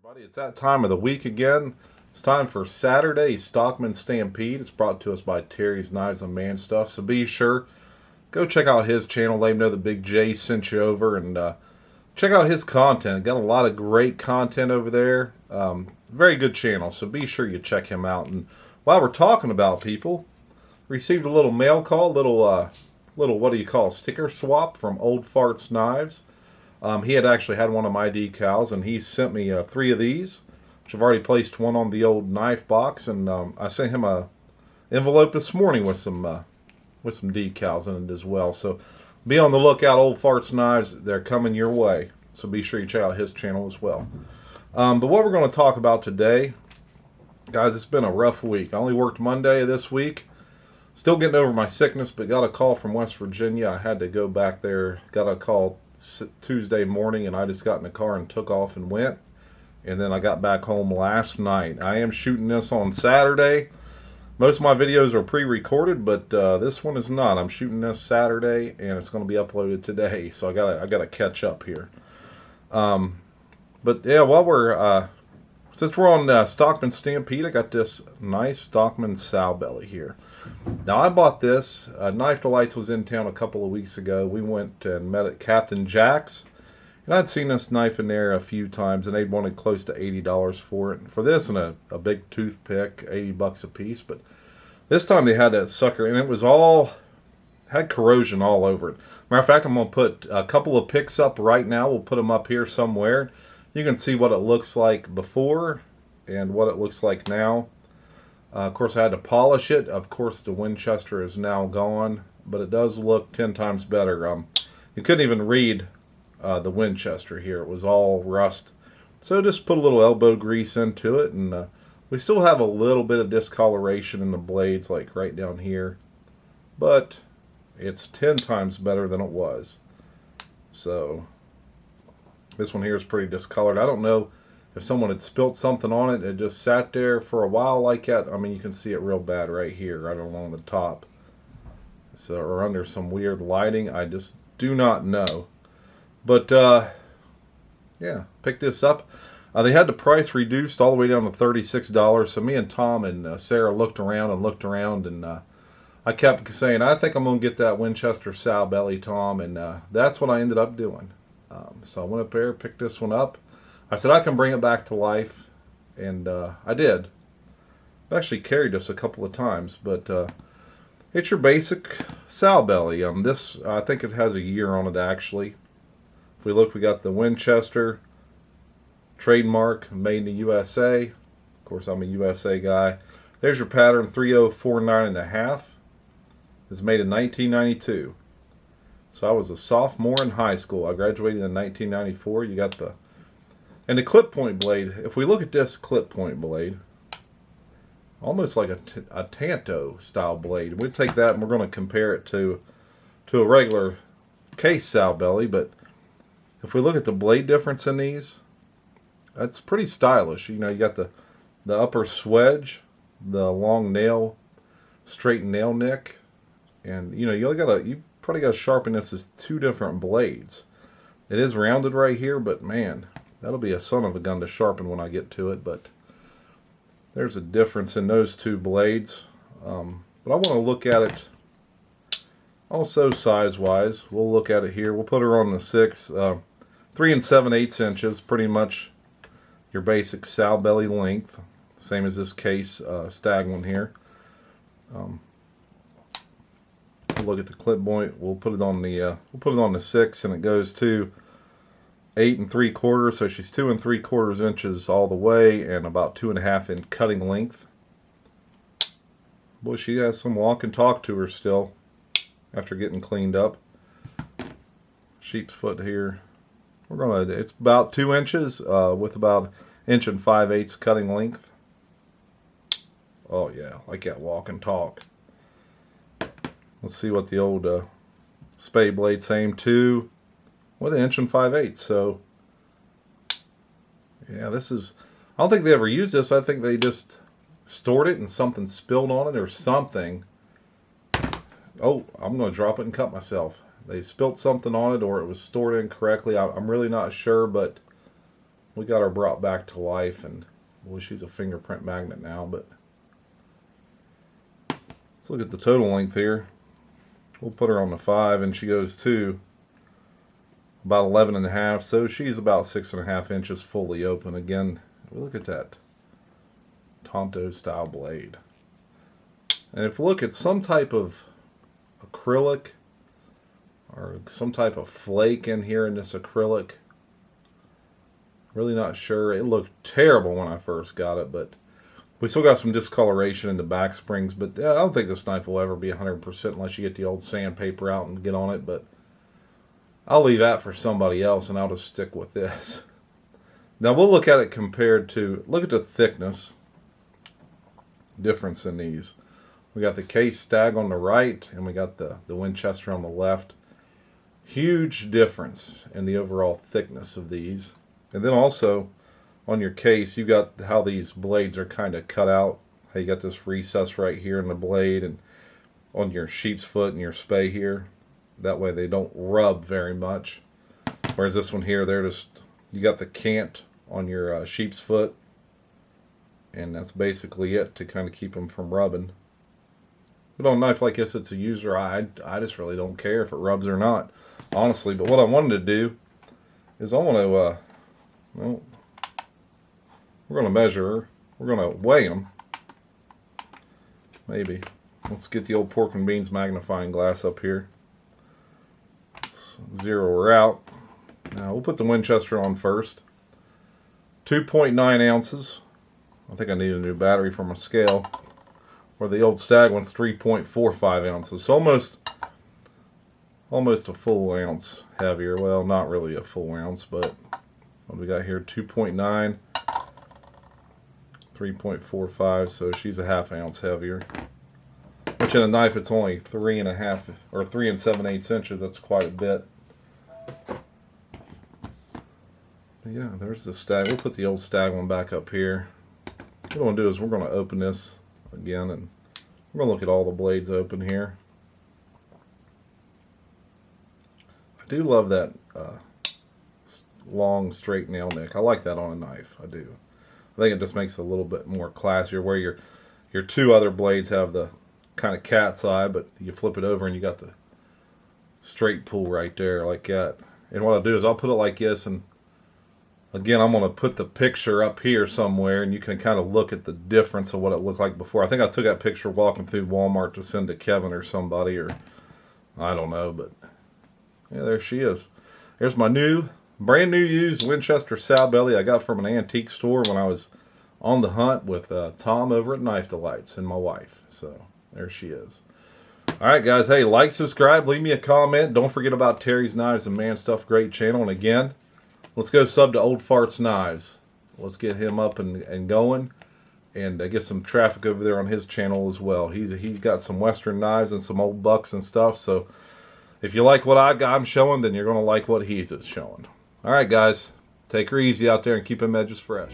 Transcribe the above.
Everybody, it's that time of the week again. It's time for Saturday Stockman Stampede. It's brought to us by Terry's Knives and Man Stuff. So be sure, go check out his channel. Let him know that BigJ sent you over, and check out his content. Got a lot of great content over there. Very good channel. So be sure you check him out. And while we're talking about people, received a little mail call, little what do you call, sticker swap from Old Farts Knives. He had actually had one of my decals, and he sent me 3 of these, which I've already placed one on the old knife box, and I sent him a envelope this morning with some decals in it as well. So be on the lookout, Old Farts Knives. They're coming your way. So be sure you check out his channel as well. But what we're going to talk about today, guys, it's been a rough week. I only worked Monday this week. Still getting over my sickness, but got a call from West Virginia. I had to go back there. Got a call Tuesday morning, and I just got in the car and took off and went. And then I got back home last night. I am shooting this on Saturday. Most of my videos are pre-recorded, but this one is not. I'm shooting this Saturday, and it's going to be uploaded today. So I gotta catch up here. But yeah, while we're since we're on Stockman Stampede, I got this nice Stockman Sowbelly here. Now, I bought this. Knife Delights was in town a couple of weeks ago. We went and met at Captain Jack's, and I'd seen this knife in there a few times, and they wanted close to $80 for it. And for this and a big toothpick, $80 a piece. But this time they had that sucker, and it was had corrosion all over it. Matter of fact, I'm going to put a couple of pics up right now. We'll put them up here somewhere. You can see what it looks like before and what it looks like now. Of course, I had to polish it. Of course, the Winchester is now gone, but it does look 10 times better. You couldn't even read the Winchester here. It was all rust. So just put a little elbow grease into it, and we still have a little bit of discoloration in the blades, like right down here. But it's 10 times better than it was. So this one here is pretty discolored. I don't know if someone had spilt something on it, it just sat there for a while like that. I mean, you can see it real bad right here, right along the top. So, or under some weird lighting, I just do not know. But, yeah, picked this up. They had the price reduced all the way down to $36. So me and Tom and Sarah looked around, and I kept saying, I think I'm going to get that Winchester Sowbelly, Tom, and that's what I ended up doing. So I went up there, picked this one up. I said I can bring it back to life, and I did. I've actually carried this a couple of times, but it's your basic Sowbelly. This, I think it has a year on it, actually. If we look, we got the Winchester trademark, made in the USA. Of course, I'm a USA guy. There's your pattern, 3049.5. It's made in 1992. So I was a sophomore in high school. I graduated in 1994. You got and the clip point blade, if we look at this clip point blade, almost like a Tanto style blade. We'll take that and we're going to compare it to a regular case Sowbelly. But if we look at the blade difference in these, that's pretty stylish. You know, you got the upper swedge, the long nail, straight nail nick, and you know, you probably got to sharpen this as 2 different blades. It is rounded right here, but man, that'll be a son of a gun to sharpen when I get to it. But there's a difference in those 2 blades. But I want to look at it also size-wise. We'll look at it here. We'll put her on the 6, 3 7/8 inches, pretty much your basic Sowbelly length, same as this case stag one here. We'll look at the clip point. We'll put it on the 6, and it goes to 8 3/4, so she's 2 3/4 inches all the way, and about 2.5 in cutting length. Boy, she has some walk and talk to her still after getting cleaned up. Sheep's foot here. It's about 2 inches with about 1 5/8 cutting length. Oh yeah, like that walk and talk. Let's see what the old spade blade, same 2 with 1 5/8. So yeah, this is, I don't think they ever used this. I think they just stored it and something spilled on it or something. Oh, I'm going to drop it and cut myself. They spilt something on it, or it was stored incorrectly. I'm really not sure, but we got her brought back to life, and well, she's a fingerprint magnet now. But let's look at the total length here. We'll put her on the 5, and she goes to about 11.5, so she's about 6.5 inches fully open. Again, look at that Tonto style blade. And if you look at some type of acrylic or some type of flake in here in this acrylic, really not sure. It looked terrible when I first got it, but we still got some discoloration in the back springs. But I don't think this knife will ever be 100% unless you get the old sandpaper out and get on it. But I'll leave that for somebody else, and I'll just stick with this. Now we'll look at it compared to, look at the thickness difference in these. We got the case stag on the right, and we got the Winchester on the left. Huge difference in the overall thickness of these. And then also on your case, you got how these blades are kind of cut out. How you got this recess right here in the blade, and on your sheep's foot and your spay here. That way they don't rub very much. Whereas this one here, they're just, you got the cant on your sheep's foot, and that's basically it to kind of keep them from rubbing. But on a knife like this, it's a user eye. I just really don't care if it rubs or not, honestly. But what I wanted to do is I want to, well, we're going to measure her. We're going to weigh them. Maybe. Let's get the old pork and beans magnifying glass up here. Let's zero her out. Now we'll put the Winchester on first. 2.9 ounces. I think I need a new battery for my scale. Where the old stag one's 3.45 ounces. So almost a full ounce heavier. Well, not really a full ounce, but what we got here, 2.9, 3.45, so she's a half ounce heavier. Which in a knife, it's only 3.5 or 3 7/8 inches. That's quite a bit. But yeah, there's the stag. We'll put the old stag one back up here. What I want to do is we're going to open this again, and we're going to look at all the blades open here. I do love that long straight nail nick. I like that on a knife. I do. I think it just makes it a little bit more classier, where your two other blades have the kind of cat's eye, but you flip it over and you got the straight pull right there like that. And what I'll do is I'll put it like this, and again, I'm going to put the picture up here somewhere, and you can kind of look at the difference of what it looked like before. I think I took that picture walking through Walmart to send to Kevin or somebody, or I don't know, but yeah, there she is. Here's my brand new used Winchester Sowbelly I got from an antique store when I was on the hunt with Tom over at Knife Delights and my wife. So there she is. Alright guys, hey, like, subscribe, leave me a comment. Don't forget about Terry's Knives and Man Stuff Great channel. And again, let's go sub to Old Farts Knives. Let's get him up and going, and get some traffic over there on his channel as well. He's got some Western knives and some old bucks and stuff. So if you like what I'm showing, then you're going to like what he's showing. Alright guys, take her easy out there and keep them edges fresh.